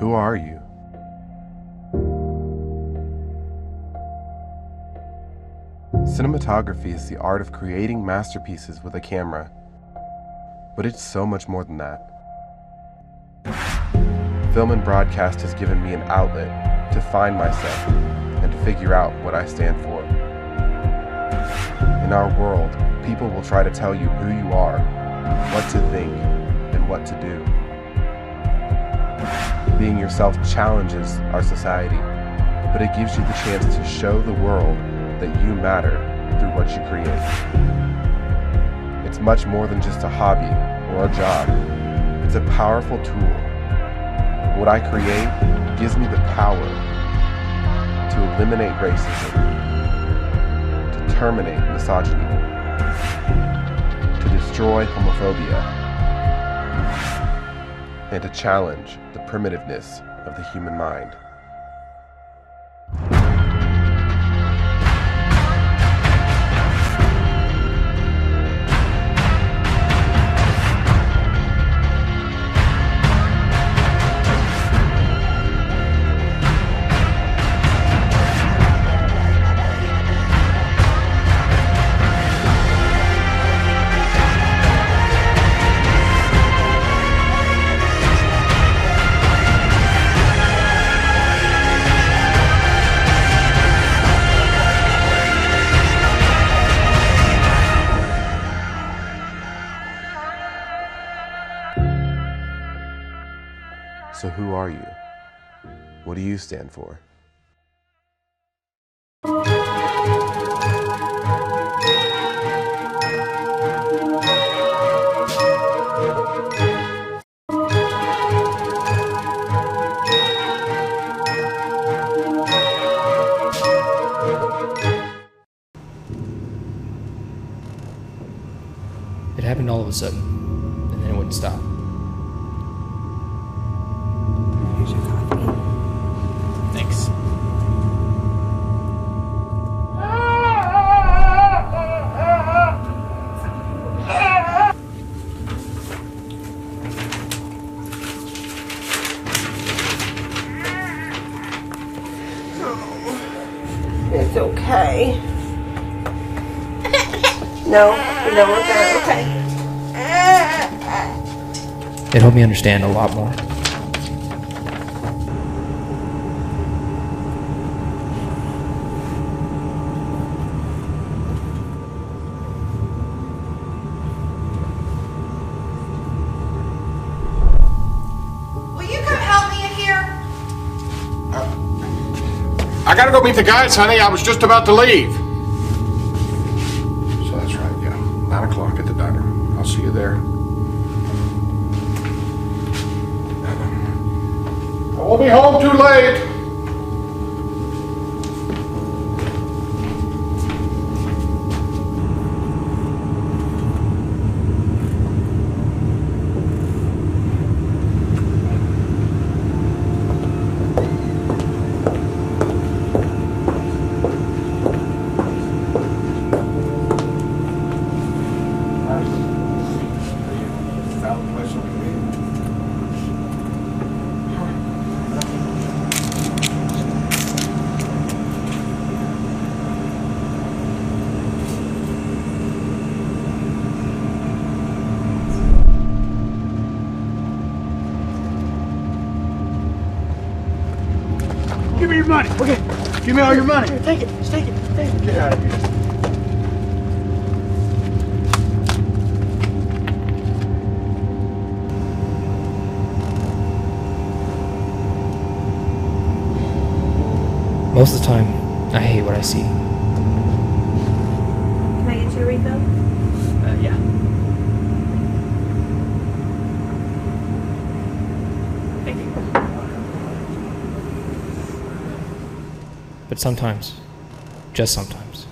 Who are you? Cinematography is the art of creating masterpieces with a camera, but it's so much more than that. Film and broadcast has given me an outlet to find myself and to figure out what I stand for. In our world, people will try to tell you who you are, what to think, and what to do. Being yourself challenges our society, but it gives you the chance to show the world that you matter through what you create. It's much more than just a hobby or a job. It's a powerful tool. What I create gives me the power to eliminate racism, to terminate misogyny, to destroy homophobia, and to challenge the primitiveness of the human mind. So who are you? What do you stand for? It happened all of a sudden, and then it wouldn't stop. Here's your coffee. Thanks. It's okay. No, we're good. Okay. It helped me understand a lot more. Will you come help me in here? I gotta go meet the guys, honey. I was just about to leave. So that's right, yeah. 9 o'clock at the diner. I'll see you there. I won't be home too late. Give me your money. Okay. Give me all your money. Here, take it. Just take it. Take it. Get out of here. Most of the time, I hate what I see. Can I get you a refill? Yeah. Thank you. But sometimes, just sometimes,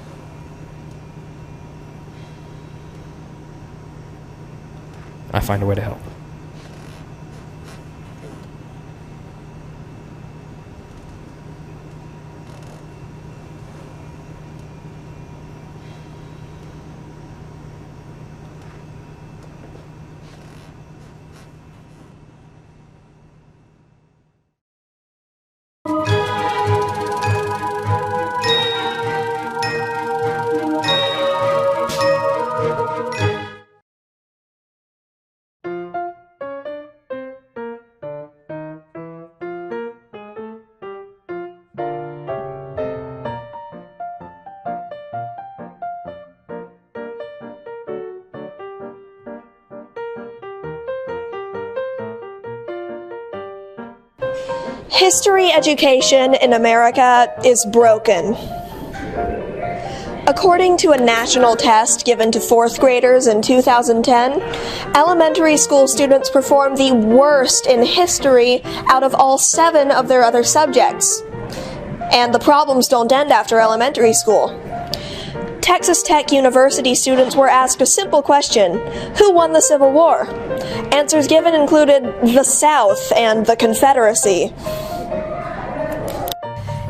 I find a way to help. History education in America is broken. According to a national test given to 4th graders in 2010, elementary school students performed the worst in history out of all 7 of their other subjects. And the problems don't end after elementary school. Texas Tech University students were asked a simple question: who won the Civil War? Answers given included the South and the Confederacy.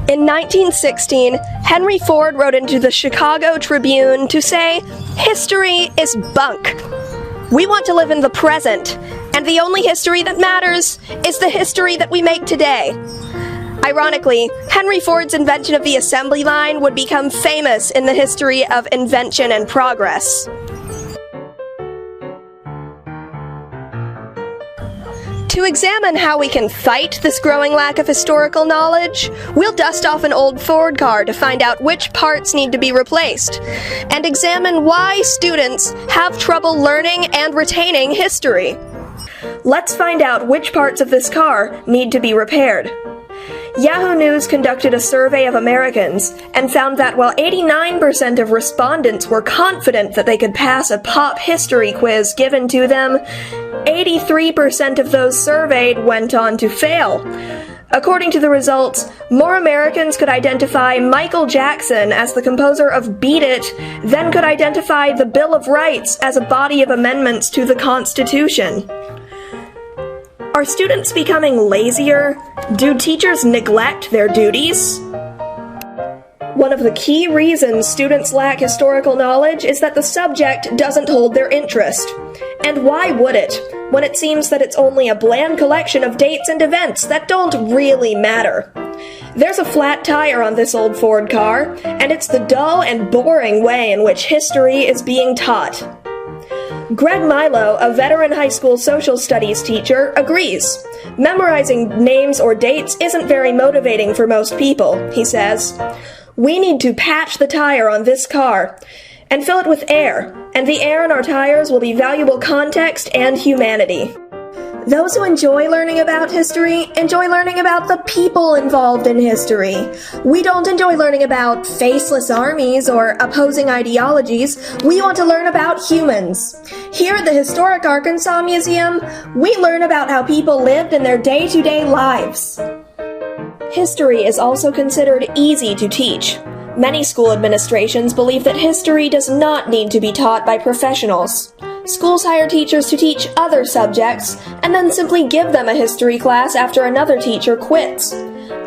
In 1916, Henry Ford wrote into the Chicago Tribune to say, "History is bunk. We want to live in the present, and the only history that matters is the history that we make today." Ironically, Henry Ford's invention of the assembly line would become famous in the history of invention and progress. To examine how we can fight this growing lack of historical knowledge, we'll dust off an old Ford car to find out which parts need to be replaced, and examine why students have trouble learning and retaining history. Let's find out which parts of this car need to be repaired. Yahoo News conducted a survey of Americans and found that while 89% of respondents were confident that they could pass a pop history quiz given to them, 83% of those surveyed went on to fail. According to the results, more Americans could identify Michael Jackson as the composer of Beat It than could identify the Bill of Rights as a body of amendments to the Constitution. Are students becoming lazier? Do teachers neglect their duties? One of the key reasons students lack historical knowledge is that the subject doesn't hold their interest. And why would it, when it seems that it's only a bland collection of dates and events that don't really matter? There's a flat tire on this old Ford car, and it's the dull and boring way in which history is being taught. Greg Milo, a veteran high school social studies teacher, agrees. Memorizing names or dates isn't very motivating for most people, he says. We need to patch the tire on this car and fill it with air, and the air in our tires will be valuable context and humanity. Those who enjoy learning about history enjoy learning about the people involved in history. We don't enjoy learning about faceless armies or opposing ideologies. We want to learn about humans. Here at the Historic Arkansas Museum, we learn about how people lived in their day-to-day lives. History is also considered easy to teach. Many school administrations believe that history does not need to be taught by professionals. Schools hire teachers to teach other subjects, and then simply give them a history class after another teacher quits.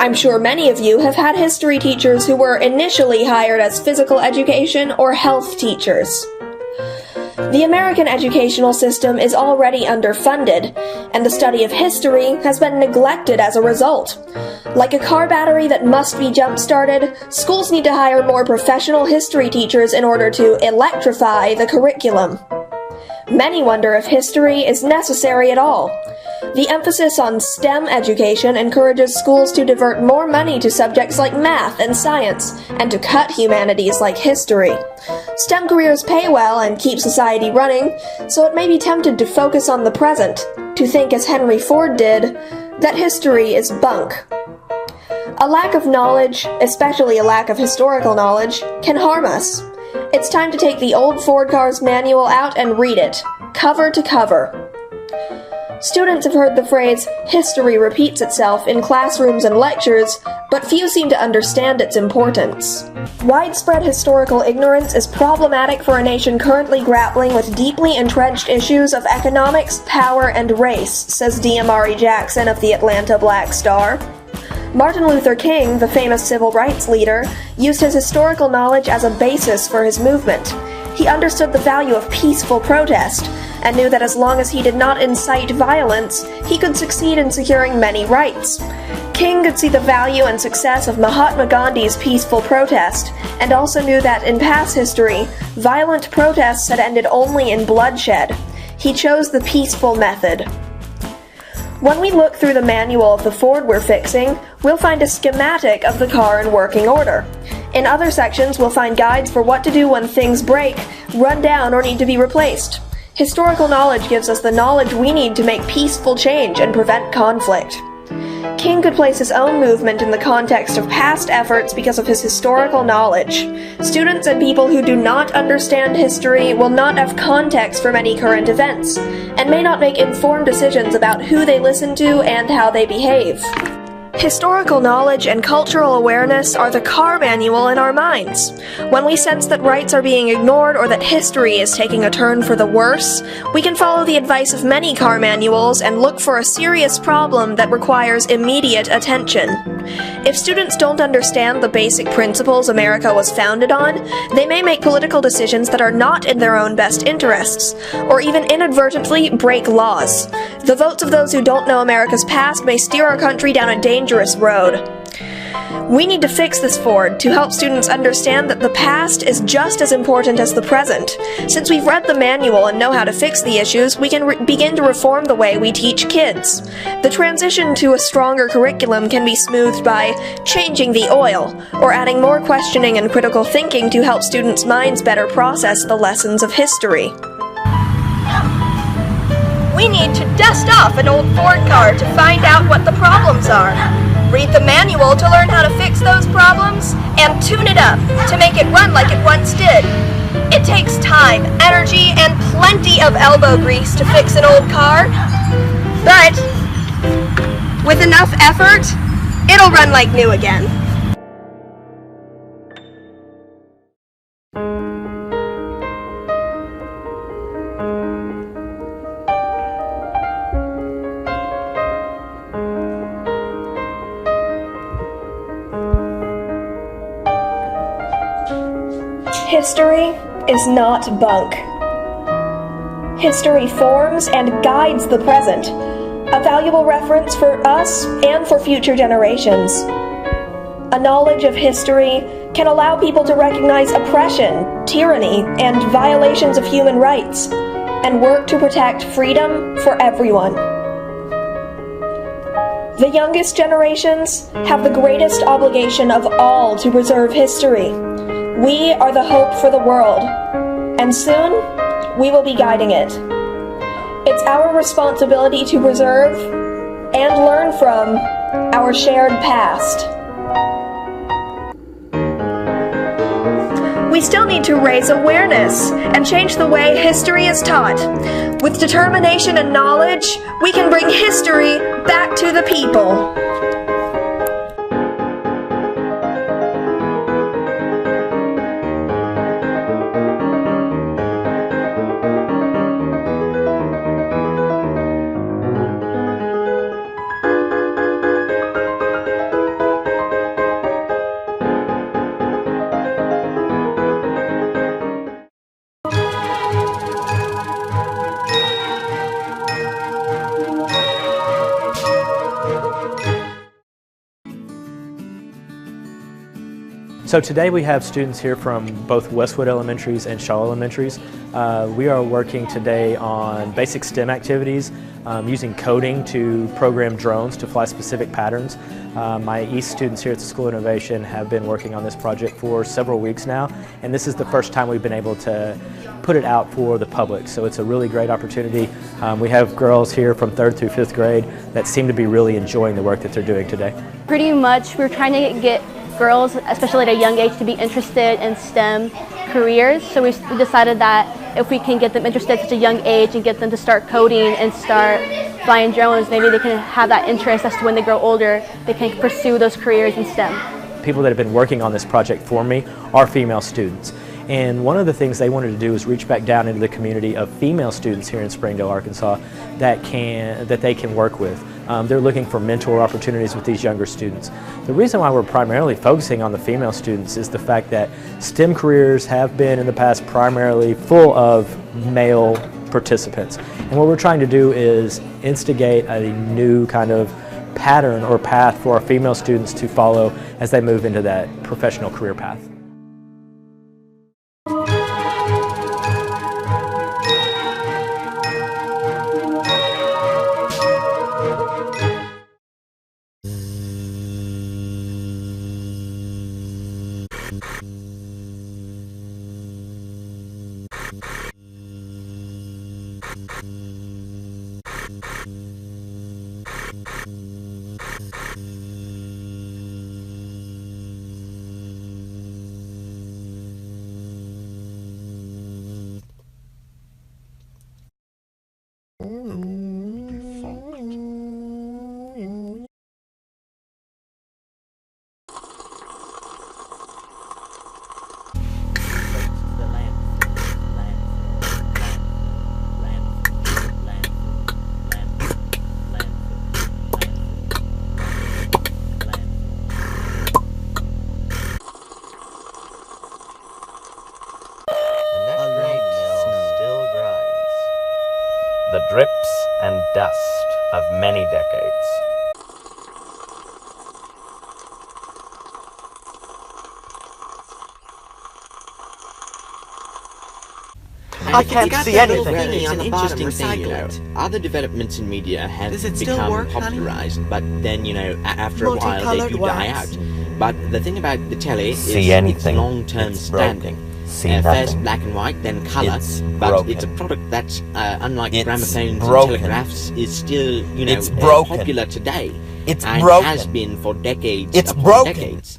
I'm sure many of you have had history teachers who were initially hired as physical education or health teachers. The American educational system is already underfunded, and the study of history has been neglected as a result. Like a car battery that must be jump-started, schools need to hire more professional history teachers in order to electrify the curriculum. Many wonder if history is necessary at all. The emphasis on STEM education encourages schools to divert more money to subjects like math and science, and to cut humanities like history. STEM careers pay well and keep society running, so it may be tempted to focus on the present, to think as Henry Ford did, that history is bunk. A lack of knowledge, especially a lack of historical knowledge, can harm us. It's time to take the old Ford car's manual out and read it, cover to cover. Students have heard the phrase, history repeats itself, in classrooms and lectures, but few seem to understand its importance. Widespread historical ignorance is problematic for a nation currently grappling with deeply entrenched issues of economics, power, and race, says Diamari Jackson of the Atlanta Black Star. Martin Luther King, the famous civil rights leader, used his historical knowledge as a basis for his movement. He understood the value of peaceful protest, and knew that as long as he did not incite violence, he could succeed in securing many rights. King could see the value and success of Mahatma Gandhi's peaceful protest, and also knew that in past history, violent protests had ended only in bloodshed. He chose the peaceful method. When we look through the manual of the Ford we're fixing, we'll find a schematic of the car in working order. In other sections, we'll find guides for what to do when things break, run down, or need to be replaced. Historical knowledge gives us the knowledge we need to make peaceful change and prevent conflict. king could place his own movement in the context of past efforts because of his historical knowledge. Students and people who do not understand history will not have context for many current events, and may not make informed decisions about who they listen to and how they behave. Historical knowledge and cultural awareness are the car manual in our minds. When we sense that rights are being ignored or that history is taking a turn for the worse, we can follow the advice of many car manuals and look for a serious problem that requires immediate attention. If students don't understand the basic principles America was founded on, they may make political decisions that are not in their own best interests, or even inadvertently break laws. The votes of those who don't know America's past may steer our country down a dangerous road. We need to fix this Ford to help students understand that the past is just as important as the present. Since we've read the manual and know how to fix the issues, we can begin to reform the way we teach kids. The transition to a stronger curriculum can be smoothed by changing the oil, or adding more questioning and critical thinking to help students' minds better process the lessons of history. We need to dust off an old Ford car to find out what the problems are. Read the manual to learn how to fix those problems, and tune it up to make it run like it once did. It takes time, energy, and plenty of elbow grease to fix an old car, but with enough effort, it'll run like new again. History is not bunk. History forms and guides the present, a valuable reference for us and for future generations. A knowledge of history can allow people to recognize oppression, tyranny, and violations of human rights, and work to protect freedom for everyone. The youngest generations have the greatest obligation of all to preserve history. We are the hope for the world, and soon we will be guiding it. It's our responsibility to preserve and learn from our shared past. We still need to raise awareness and change the way history is taught. With determination and knowledge, we can bring history back to the people. So today we have students here from both Westwood Elementaries and Shaw Elementaries. We are working today on basic STEM activities, using coding to program drones to fly specific patterns. My East students here at the School of Innovation have been working on this project for several weeks now, and this is the first time we've been able to put it out for the public, so it's a really great opportunity. We have girls here from 3rd through 5th grade that seem to be really enjoying the work that they're doing today. Pretty much we're trying to get girls, especially at a young age, to be interested in STEM careers. So we decided that if we can get them interested at such a young age and get them to start coding and start flying drones, maybe they can have that interest as to when they grow older, they can pursue those careers in STEM. People that have been working on this project for me are female students. And one of the things they wanted to do is reach back down into the community of female students here in Springdale, Arkansas that they can work with. They're looking for mentor opportunities with these younger students. The reason why we're primarily focusing on the female students is the fact that STEM careers have been in the past primarily full of male participants. And what we're trying to do is instigate a new kind of pattern or path for our female students to follow as they move into that professional career path. dust of many decades. I can't see anything. It's an interesting thing, you know. Other developments in media have become popularized, but then, you know, after a while they do die out. But the thing about the telly is its long-term standing. First black and white, then color, but it's a product that, unlike gramophones and telegraphs, is still, you know, popular today. It's and broken. Has been for decades. It's upon broken. Decades.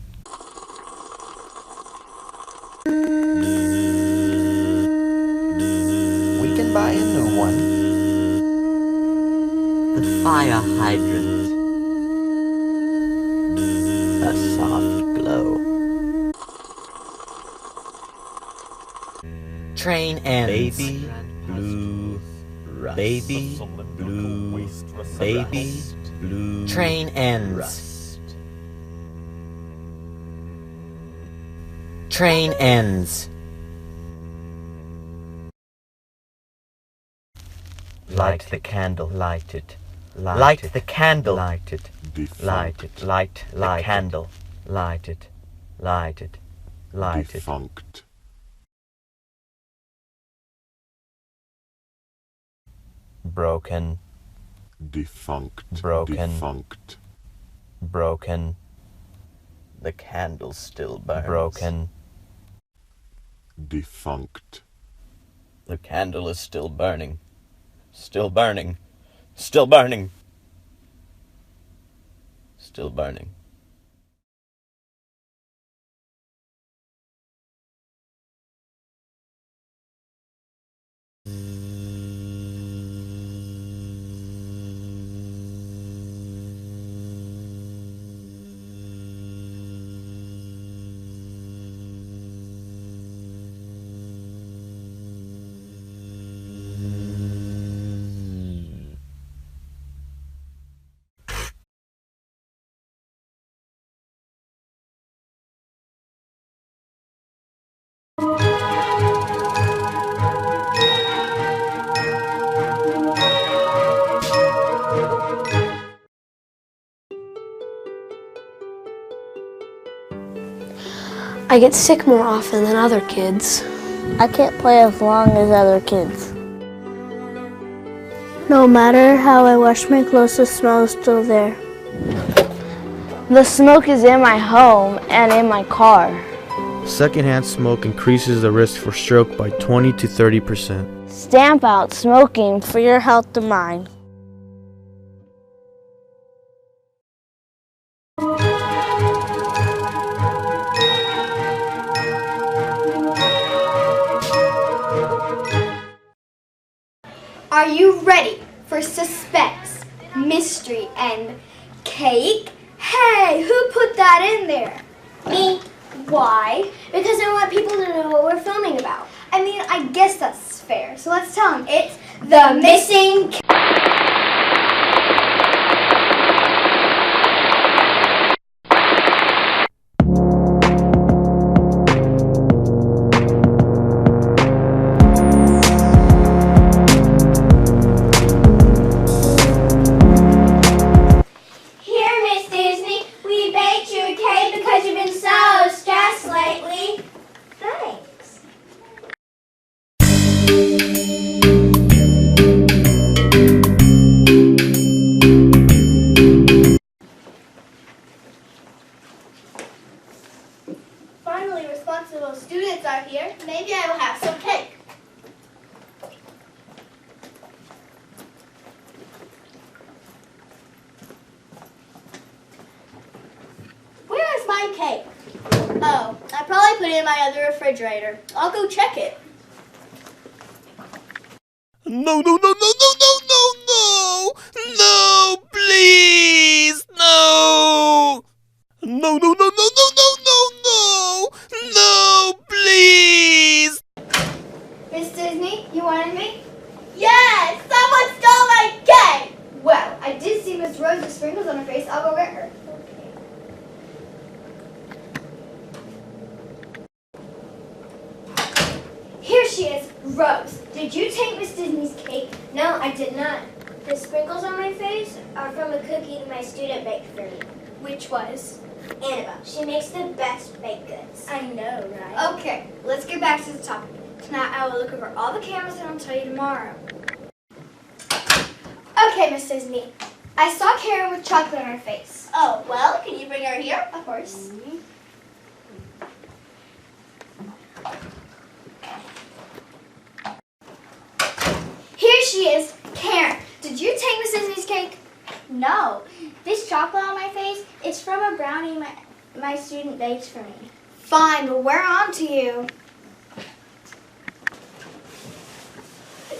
We can buy a new one. The fire hydrant. A soft glow. Train ends. Baby blue, baby blue, baby blue. Train ends. Train ends. Light the candle, light it. Light the candle, light it. Light it, light the candle, light it. Light it, light it. Defunct. Broken, Defunct. Broken. Defunct. broken. The candle still burns. Broken. Defunct. The candle is still burning. Still burning. Still burning. Still burning. I get sick more often than other kids. I can't play as long as other kids. No matter how I wash my clothes, the smell is still there. The smoke is in my home and in my car. Secondhand smoke increases the risk for stroke by 20 to 30%. Stamp out smoking for your health and mine. Are you ready for suspense, mystery, and cake? Hey, who put that in there? Me. Why? Because I want people to know what we're filming about. I mean, I guess that's fair. So let's tell them it's the missing cake. Finally, responsible students are here. Maybe I will have some cake. Where is my cake? Oh, I probably put it in my other refrigerator. I'll go check it. No, no, no, no, no, no, no, no! No, please! No! No, no, no, no, no, no, no, no! No, please! Miss Disney, you wanted me? Yes! Someone stole my cake! Well, I did see Miss Rose with sprinkles on her face. I'll go get her. Here she is, Rose. Did you take Miss Disney's cake? No, I did not. The sprinkles on my face are from a cookie my student baked for me. Which was? Annabelle. She makes the best baked goods. I know, right? Okay, let's get back to the topic. Tonight I will look over all the cameras and I'll tell you tomorrow. Okay, Miss Disney. I saw Karen with chocolate on her face. Oh, well, can you bring her here? Of course. Here she is. Karen, did you take Miss Disney's cake? No. This chocolate on my face is from a brownie my student baked for me. Fine, but we're on to you.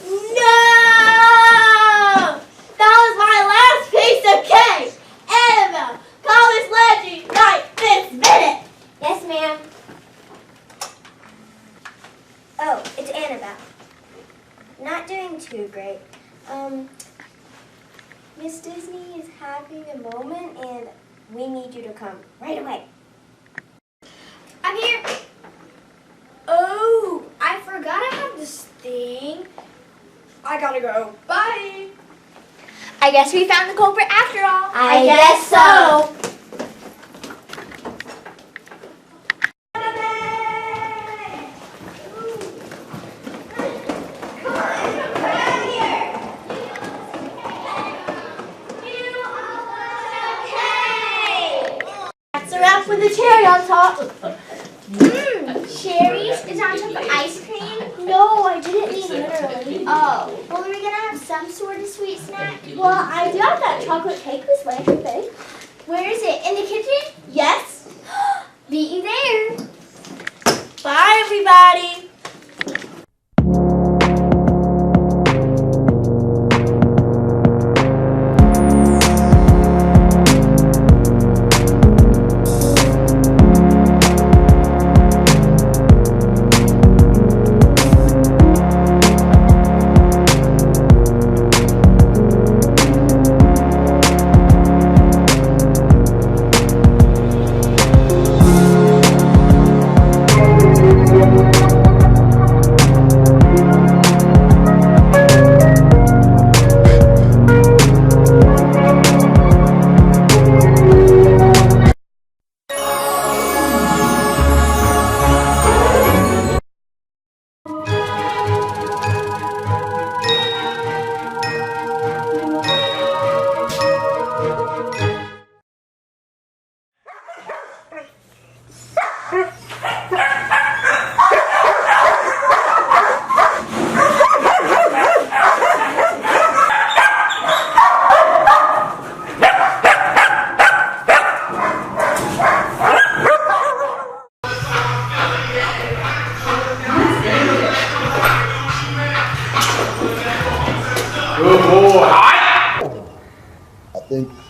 No! That was my last piece of cake! Annabelle, call this legend right this minute! Yes, ma'am. Oh, it's Annabelle. Not doing too great. Miss Disney is having a moment and we need you to come right away. I'm here. Oh, I forgot I have this thing. I gotta go. Bye. I guess we found the culprit after all. I guess so. With the cherry on top. Cherries? Is on top of ice cream? No, I didn't mean literally. Oh. Well, are we going to have some sort of sweet snack? Well, I do have that chocolate cake Miss Blanchard baked. Where is it? In the kitchen? Yes. Meet you there. Bye, everybody.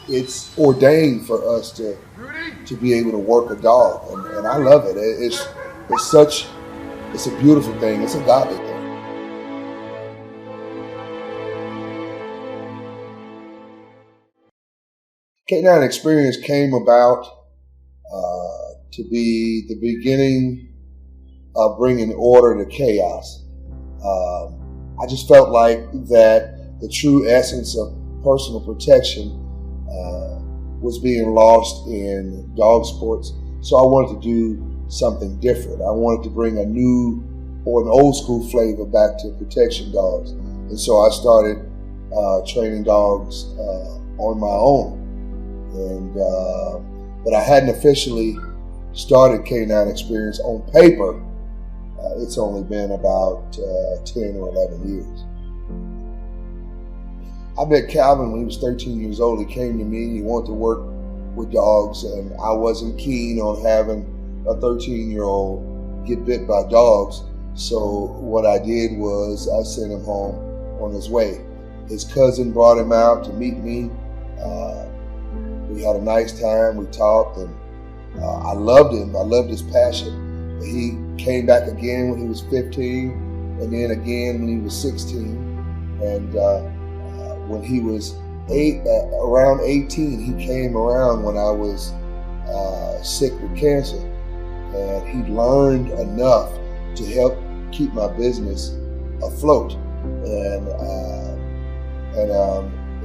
It's ordained for us to be able to work a dog, and I love it. It's a beautiful thing. It's a godly thing. K9 Experience came about to be the beginning of bringing order to chaos. I just felt like that the true essence of personal protection was being lost in dog sports. So I wanted to do something different. I wanted to bring a new or an old school flavor back to protection dogs. And so I started training dogs on my own. But I hadn't officially started K9 Experience on paper. It's only been about 10 or 11 years. I met Calvin when he was 13 years old. He came to me and he wanted to work with dogs, and I wasn't keen on having a 13-year-old get bit by dogs. So what I did was I sent him home on his way. His cousin brought him out to meet me. We had a nice time, we talked, and I loved him. I loved his passion. He came back again when he was 15, and then again when he was 16. And when he was around 18, he came around when I was sick with cancer. And he learned enough to help keep my business afloat. And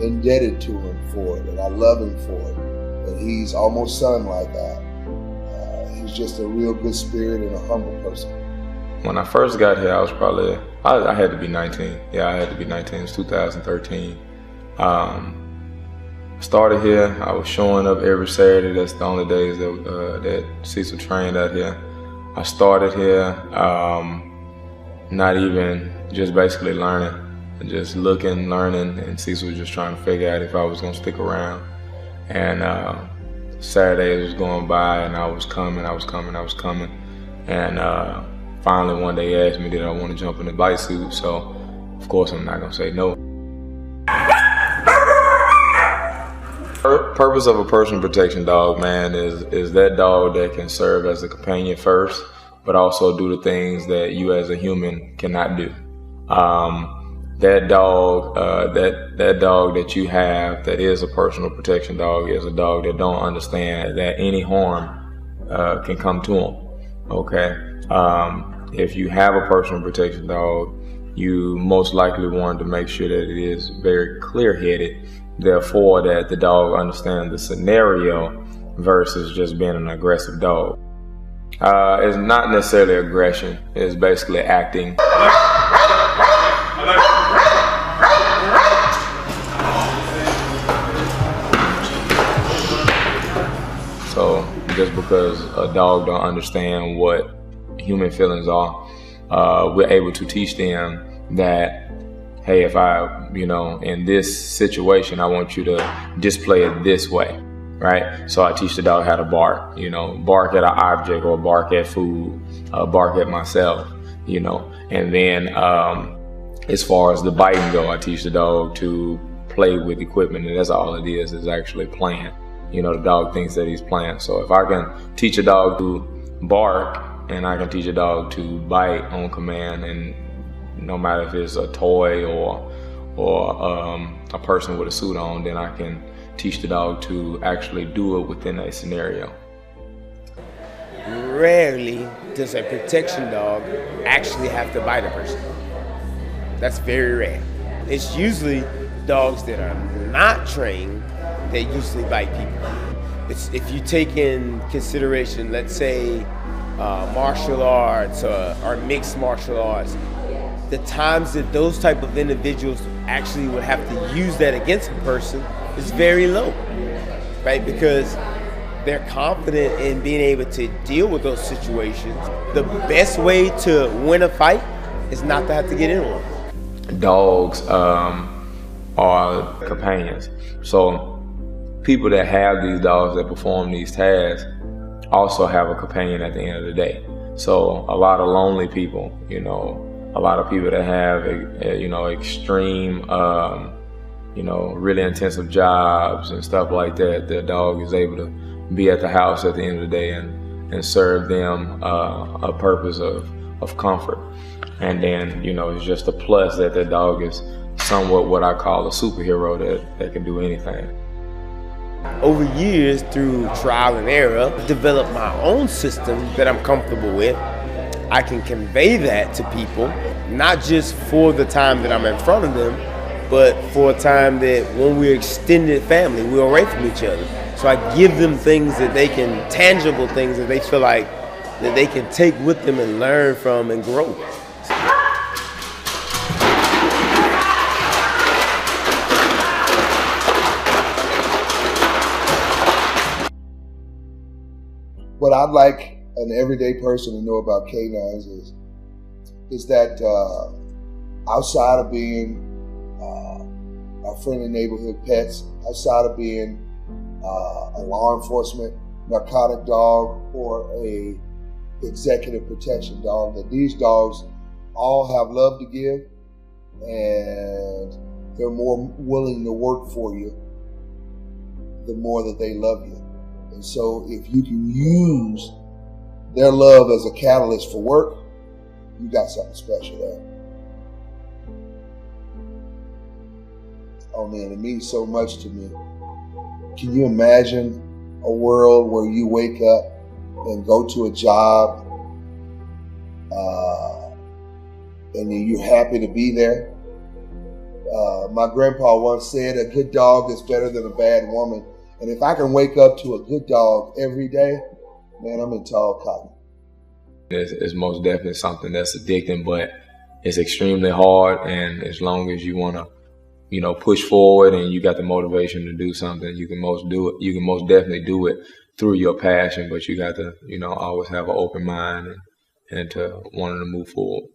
indebted to him for it, and I love him for it. And he's almost son-like. He's just a real good spirit and a humble person. When I first got here, I was probably, I had to be 19. Yeah, I had to be 19. It was 2013. Started here. I was showing up every Saturday. That's the only days that Cecil trained out here. I started here, not even just basically learning, just looking, learning, and Cecil was just trying to figure out if I was going to stick around. And Saturdays was going by, and I was coming. And finally one day he asked me, did I want to jump in the bike suit? So, of course, I'm not going to say no. Purpose of a personal protection dog, man, is that dog that can serve as a companion first, but also do the things that you as a human cannot do. That dog that you have that is a personal protection dog is a dog that don't understand that any harm can come to him. Okay, if you have a personal protection dog, you most likely want to make sure that it is very clear-headed, therefore that the dog understands the scenario versus just being an aggressive dog. It's not necessarily aggression, it's basically acting. So just because a dog don't understand what human feelings are, we're able to teach them that, hey, if I, in this situation, I want you to display it this way, right? So I teach the dog how to bark, bark at an object or bark at food, bark at myself, and then as far as the biting go, I teach the dog to play with equipment, and that's all it is actually playing. The dog thinks that he's playing. So if I can teach a dog to bark and I can teach a dog to bite on command, and no matter if it's a toy or a person with a suit on, then I can teach the dog to actually do it within a scenario. Rarely does a protection dog actually have to bite a person. That's very rare. It's usually dogs that are not trained that usually bite people. If you take in consideration, let's say, martial arts or mixed martial arts, the times that those type of individuals actually would have to use that against a person is very low, right? Because they're confident in being able to deal with those situations. The best way to win a fight is not to have to get in one. Dogs are companions. So people that have these dogs that perform these tasks also have a companion at the end of the day. So a lot of lonely people, a lot of people that have, extreme, really intensive jobs and stuff like that, their dog is able to be at the house at the end of the day and serve them a purpose of comfort. And then, it's just a plus that the dog is somewhat what I call a superhero that can do anything. Over years, through trial and error, I've developed my own system that I'm comfortable with. I can convey that to people, not just for the time that I'm in front of them, but for a time that when we're extended family, we're away from each other. So I give them things that they can, tangible things that they feel like that they can take with them and learn from and grow. What I'd like an everyday person to know about canines is that outside of being our friendly neighborhood pets, outside of being a law enforcement narcotic dog or a executive protection dog, that these dogs all have love to give, and they're more willing to work for you the more that they love you. And so if you can use their love as a catalyst for work, you got something special there. Oh man, it means so much to me. Can you imagine a world where you wake up and go to a job and you're happy to be there, My grandpa once said, a good dog is better than a bad woman. And if I can wake up to a good dog every day, man, I'm in tall cotton. It's most definitely something that's addicting, but it's extremely hard. And as long as you want to, push forward and you got the motivation to do something, you can most do it. You can most definitely do it through your passion, but you got to, always have an open mind and to wanting to move forward.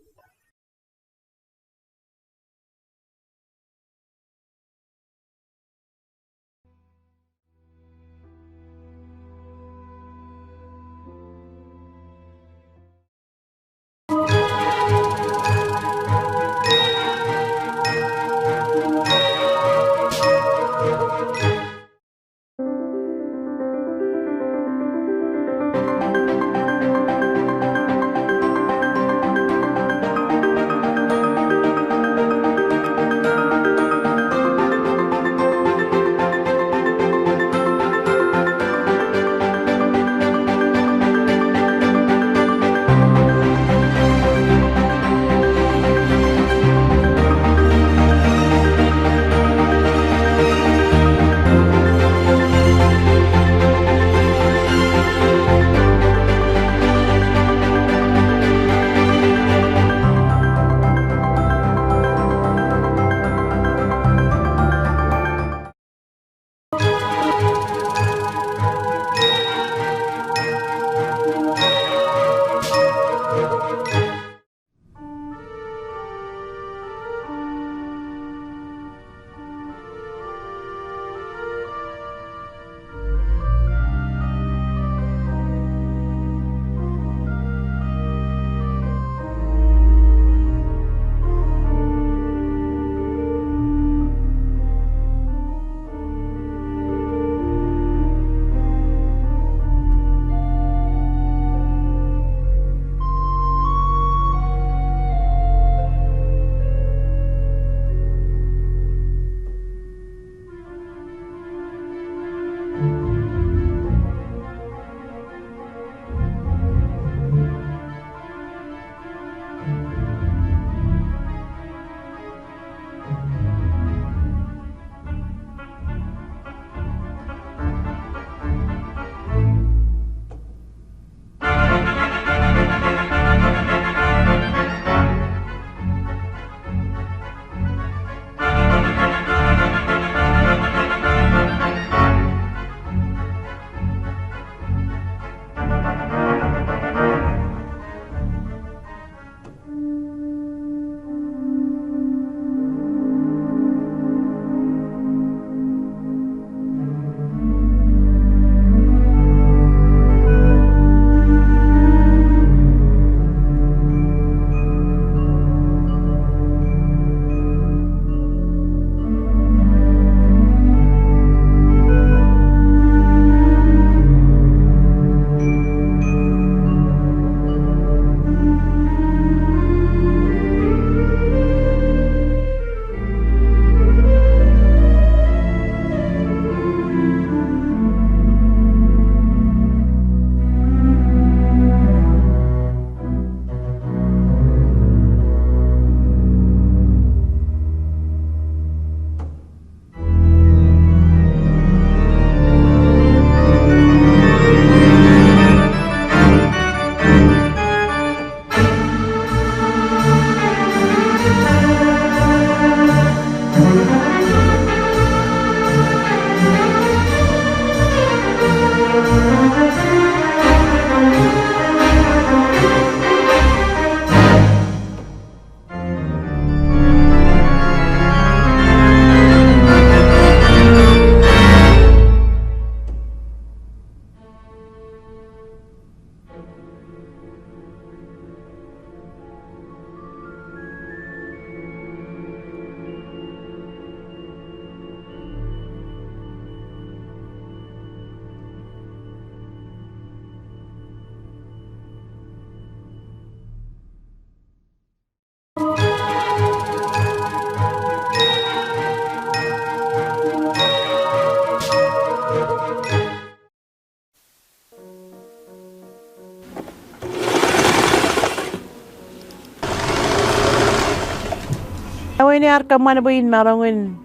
ini arka mana bayin marangin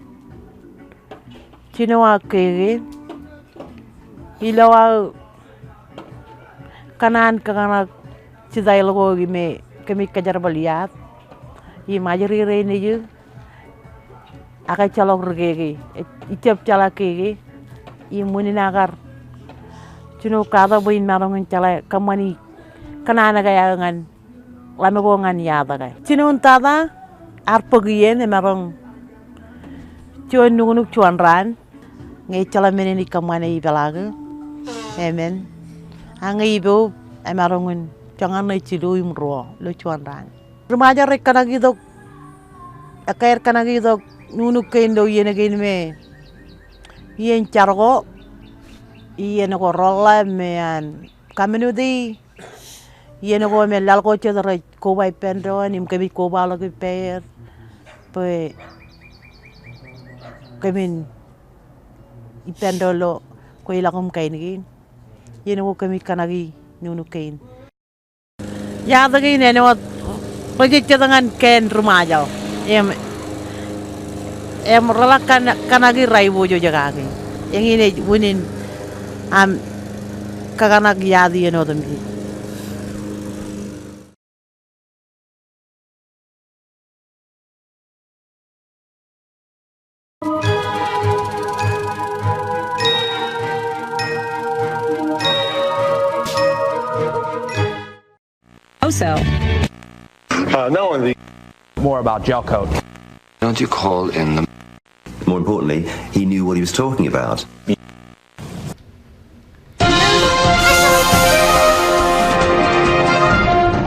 chinawa kege ilawa kanan chizay logo gime kami kajar baliat I majari re ni ju akai chalok rege icap chala kege I muni nagar chino kada bayin marangin chala kamani kanana gaya ngan lama ko ngan yada kay chino untada arpagien marang chuan nunuk chuan ran ngay chala meneni kamane ibalaga amen angai ibu amarongun jangan nay chilu imro lo chuan ran remaja rek kanagi dok akair kanagi dok nunuk kendo yene me yen chargo yen ko rolla mean kamenudi yen ko me lal ko chedre ko bai pendo nim kemi ko balo ke per pe kemin ipendolo ko ilakom kain gin yen ko kemi kanagi nunu kain ya dagi ne no pagi cedangan ken rumaja em relakan kanagi raibo jo jagagi yang ini wunin am kaganak yadi eno dambi Also, not only more about gel coat. Don't you call in the... More importantly, he knew what he was talking about.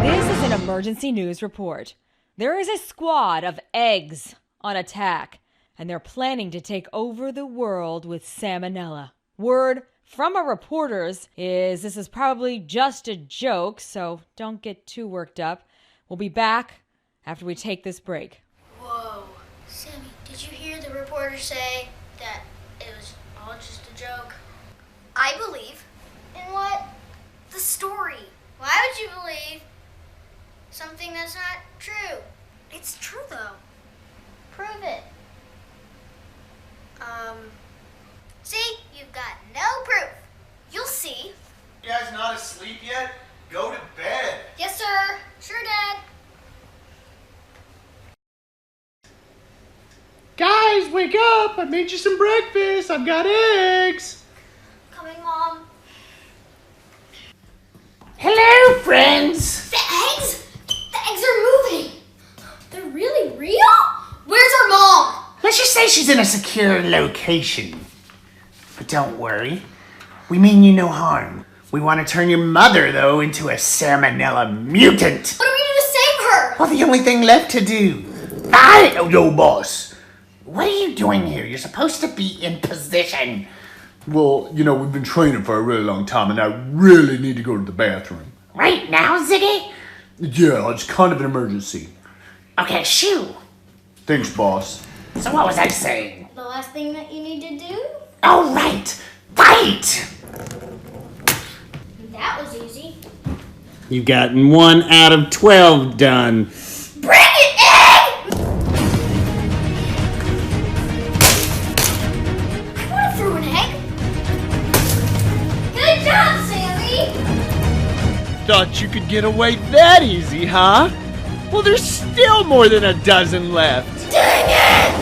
This is an emergency news report. There is a squad of eggs on attack, and they're planning to take over the world with salmonella. Word from our reporters is this is probably just a joke, so don't get too worked up. We'll be back after we take this break. Whoa. Sammy, did you hear the reporter say that it was all just a joke? I believe. In what? The story. Why would you believe something that's not true? It's true, though. Prove it. See? You've got no proof. You'll see. You guys not asleep yet? Go to bed. Yes, sir. Sure, Dad. Guys, wake up! I made you some breakfast. I've got eggs. Coming, Mom. Hello, friends. The eggs? The eggs are moving. They're really real? Where's our mom? Let's just say she's in a secure location. But don't worry. We mean you no harm. We want to turn your mother, though, into a salmonella mutant. What do we do to save her? Well, the only thing left to do. Yo, boss. What are you doing here? You're supposed to be in position. Well, you know, we've been training for a really long time, and I really need to go to the bathroom. Right now, Ziggy? Yeah, it's kind of an emergency. Okay, shoo. Thanks, boss. So what was I saying? The last thing that you need to do? Oh, right. Fight! That was easy. You've gotten 1 out of 12 done. Bring it, Egg! I want to throw an egg. Good job, Sammy! Thought you could get away that easy, huh? Well, there's still more than a dozen left. Dang it!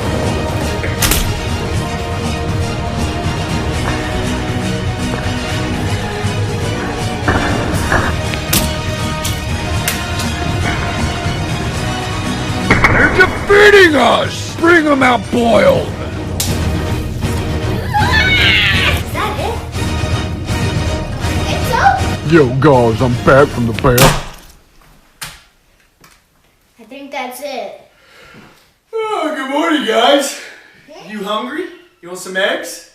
They're defeating us! Bring them out boiled! Is that it? I think so. Yo, guys, I'm back from the bath. I think that's it. Oh, good morning, guys. You hungry? You want some eggs?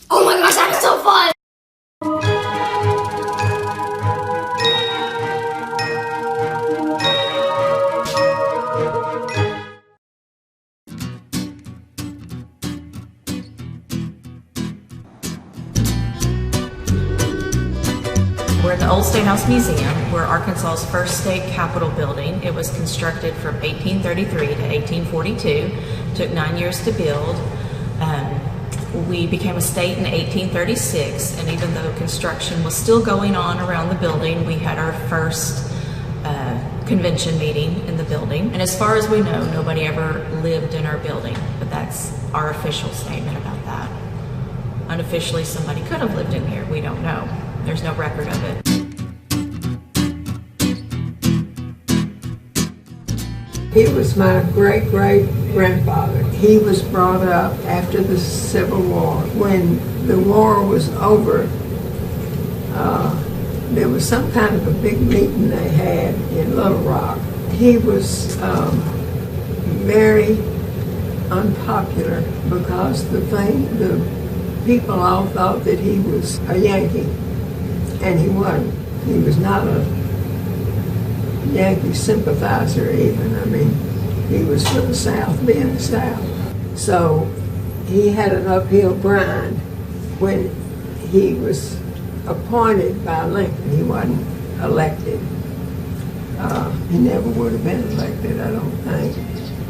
Oh my gosh, that was so fun! We're in the Old State House Museum. We're Arkansas's first state capitol building. It was constructed from 1833 to 1842. Took 9 years to build. We became a state in 1836, and even though construction was still going on around the building, we had our first convention meeting in the building. And as far as we know, nobody ever lived in our building, but that's our official statement about that. Unofficially, somebody could have lived in here. We don't know. There's no record of it. He was my great-great-grandfather. He was brought up after the Civil War. When the war was over, there was some kind of a big meeting they had in Little Rock. He was very unpopular because the people all thought that he was a Yankee, and he wasn't. He was not a Yankee sympathizer even. I mean, he was for the South, being the South. So he had an uphill grind. When he was appointed by Lincoln, he wasn't elected. He never would have been elected, I don't think,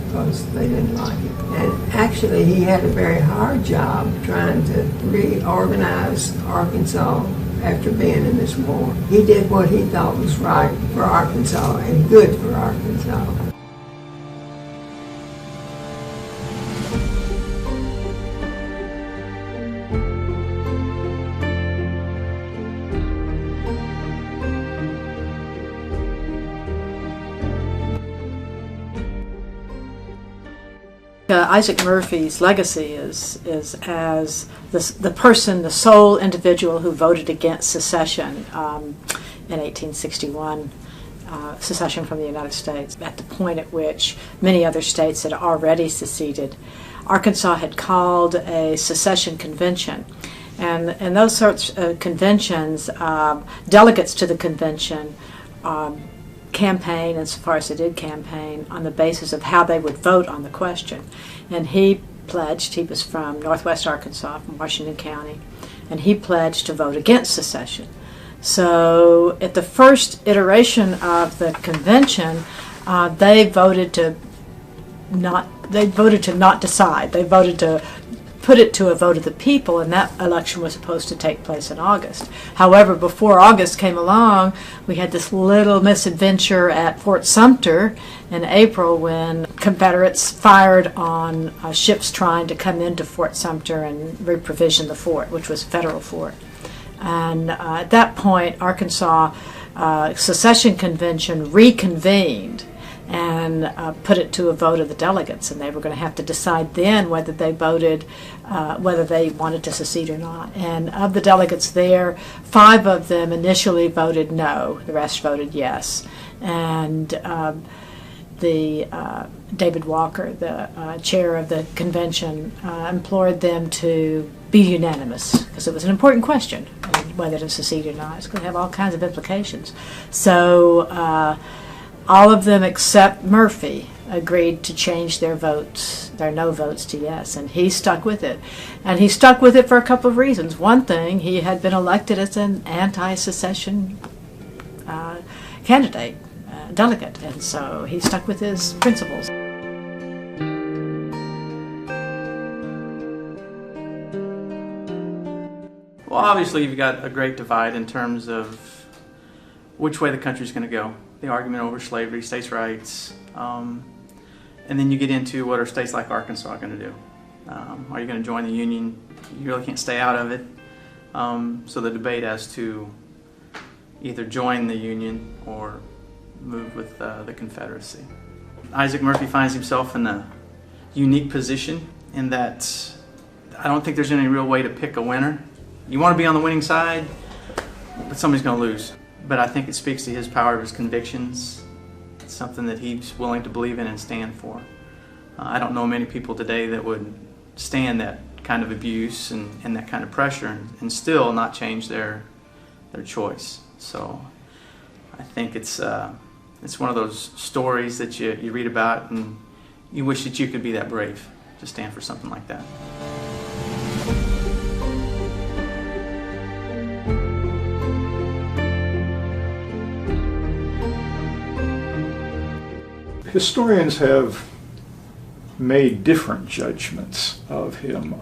because they didn't like it. And actually, he had a very hard job trying to reorganize Arkansas after being in this war. He did what he thought was right for Arkansas and good for Arkansas. Isaac Murphy's legacy is as the person, the sole individual who voted against secession in 1861, secession from the United States, at the point at which many other states had already seceded. Arkansas had called a secession convention, and in those sorts of conventions, delegates to the convention campaign, insofar as they did campaign, on the basis of how they would vote on the question. And he pledged, he was from Northwest Arkansas, from Washington County, and he pledged to vote against secession. So at the first iteration of the convention, they voted to not decide. They voted to put it to a vote of the people, and that election was supposed to take place in August. However, before August came along, we had this little misadventure at Fort Sumter in April when Confederates fired on ships trying to come into Fort Sumter and reprovision the fort, which was a federal fort. And at that point, Arkansas secession convention reconvened and put it to a vote of the delegates, and they were going to have to decide then whether they voted, whether they wanted to secede or not. And of the delegates there, 5 of them initially voted no, the rest voted yes. And David Walker, the chair of the convention, implored them to be unanimous, because it was an important question, whether to secede or not. It's going to have all kinds of implications. So all of them except Murphy agreed to change their votes, their no votes, to yes, and he stuck with it. And he stuck with it for a couple of reasons. One thing, he had been elected as an anti-secession candidate, delegate, and so he stuck with his principles. Well, obviously you've got a great divide in terms of which way the country's going to go. The argument over slavery, states' rights, and then you get into what are states like Arkansas going to do. Are you going to join the Union? You really can't stay out of it. So the debate as to either join the Union or move with the Confederacy. Isaac Murphy finds himself in a unique position in that I don't think there's any real way to pick a winner. You want to be on the winning side, but somebody's going to lose. But I think it speaks to his power of his convictions. It's something that he's willing to believe in and stand for. I don't know many people today that would stand that kind of abuse and that kind of pressure and still not change their choice. So I think it's one of those stories that you read about and you wish that you could be that brave to stand for something like that. Historians have made different judgments of him.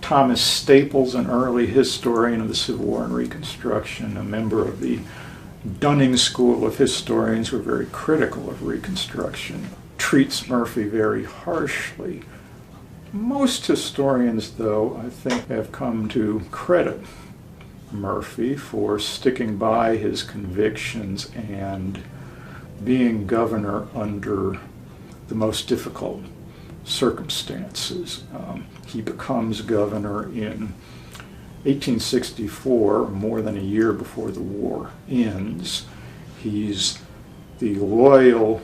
Thomas Staples, an early historian of the Civil War and Reconstruction, a member of the Dunning School of Historians, who are very critical of Reconstruction, treats Murphy very harshly. Most historians, though, I think have come to credit Murphy for sticking by his convictions and being governor under the most difficult circumstances. He becomes governor in 1864, more than a year before the war ends. He's the loyal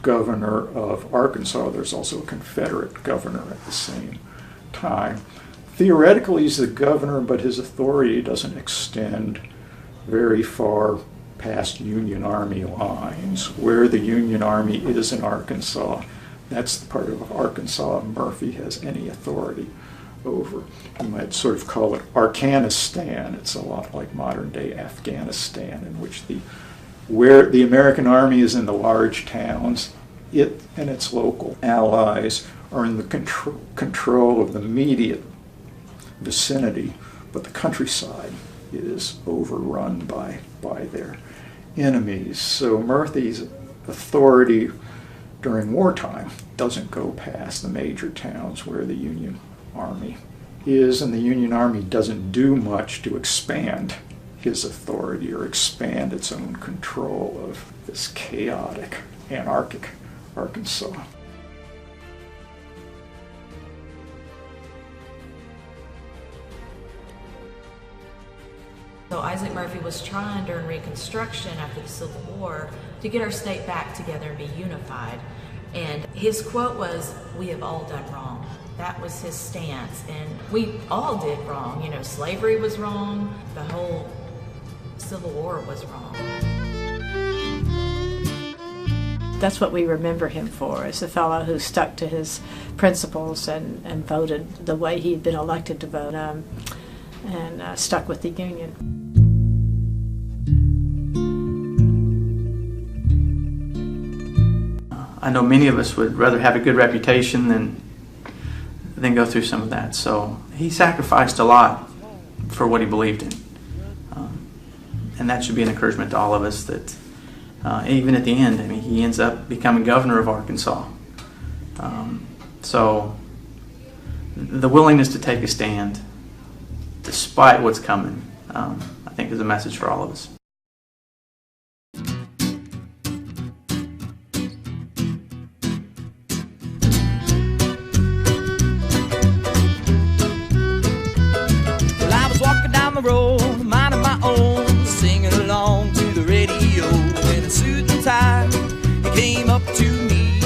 governor of Arkansas. There's also a Confederate governor at the same time. Theoretically, he's the governor, but his authority doesn't extend very far past Union Army lines. Where the Union Army is in Arkansas, that's the part of Arkansas Murphy has any authority over. You might sort of call it Arkanistan. It's a lot like modern-day Afghanistan, in which where the American Army is in the large towns, it and its local allies are in the control of the immediate vicinity, but the countryside is overrun by their enemies. So Murphy's authority during wartime doesn't go past the major towns where the Union Army is, and the Union Army doesn't do much to expand his authority or expand its own control of this chaotic, anarchic Arkansas. So Isaac Murphy was trying during Reconstruction after the Civil War to get our state back together and be unified. And his quote was, "We have all done wrong." That was his stance. And we all did wrong. You know, slavery was wrong. The whole Civil War was wrong. That's what we remember him for, as a fellow who stuck to his principles and voted the way he'd been elected to vote, and stuck with the Union. I know many of us would rather have a good reputation than go through some of that. So he sacrificed a lot for what he believed in. And that should be an encouragement to all of us that even at the end, I mean, he ends up becoming governor of Arkansas. So the willingness to take a stand despite what's coming, I think is a message for all of us. Well, I was walking down the road, minding my own, singing along to the radio, when a suit and tie, he came up to me.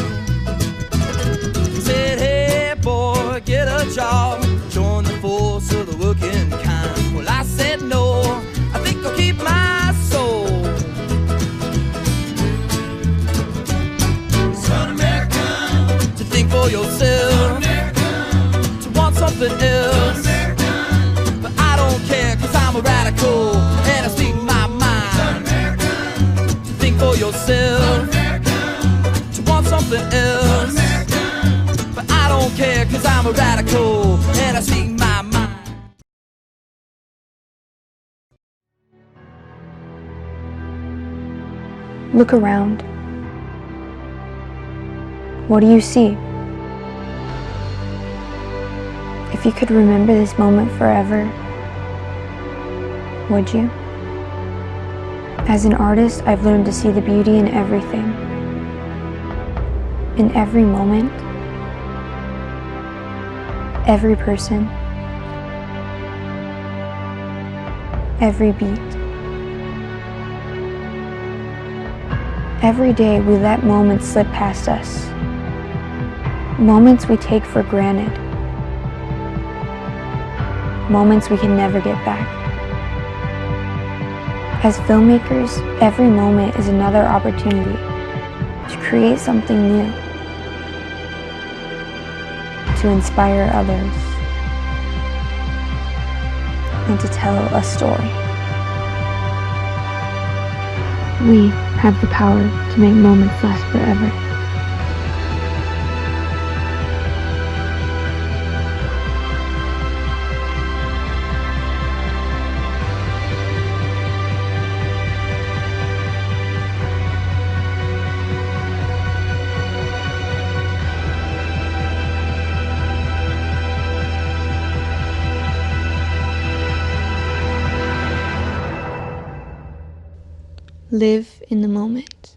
He said, "Hey boy, get a job, join the force of the working kind." Well, I said no, I think I'll keep my soul. It's un-American to think for yourself, to want something else. But I don't care, 'cause I'm a radical and I speak my mind. To think for yourself, to want something else. But I don't care, 'cause I'm a radical and I speak my mind. Look around. What do you see? If you could remember this moment forever, would you? As an artist, I've learned to see the beauty in everything. In every moment, every person, every beat. Every day we let moments slip past us. Moments we take for granted. moments we can never get back. As filmmakers, every moment is another opportunity to create something new, to inspire others, and to tell a story. We have the power to make moments last forever. Live in the moment.